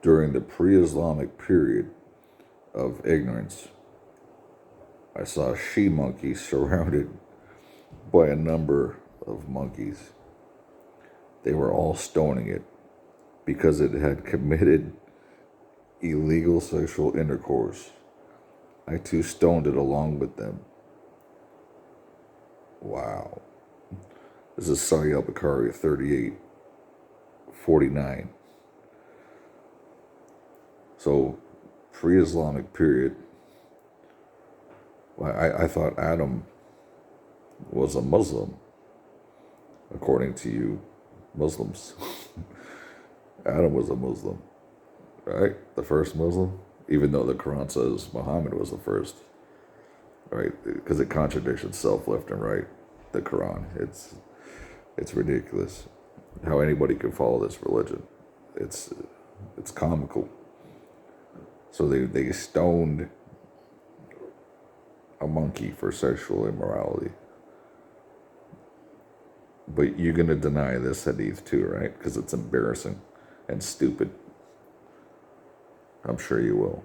During the pre-Islamic period of ignorance, I saw a she monkey surrounded by a number of monkeys. They were all stoning it because it had committed illegal sexual intercourse. I too stoned it along with them. Wow. This is Sahih al-Bukhari 38:49. So, pre-Islamic period, I thought Adam was a Muslim, according to you Muslims. Adam was a Muslim, right? The first Muslim, even though the Quran says Muhammad was the first, right? Because it contradicts itself left and right. The Quran, it's ridiculous how anybody can follow this religion. It's comical. So they stoned a monkey for sexual immorality. But you're going to deny this hadith too, right? Because it's embarrassing and stupid. I'm sure you will.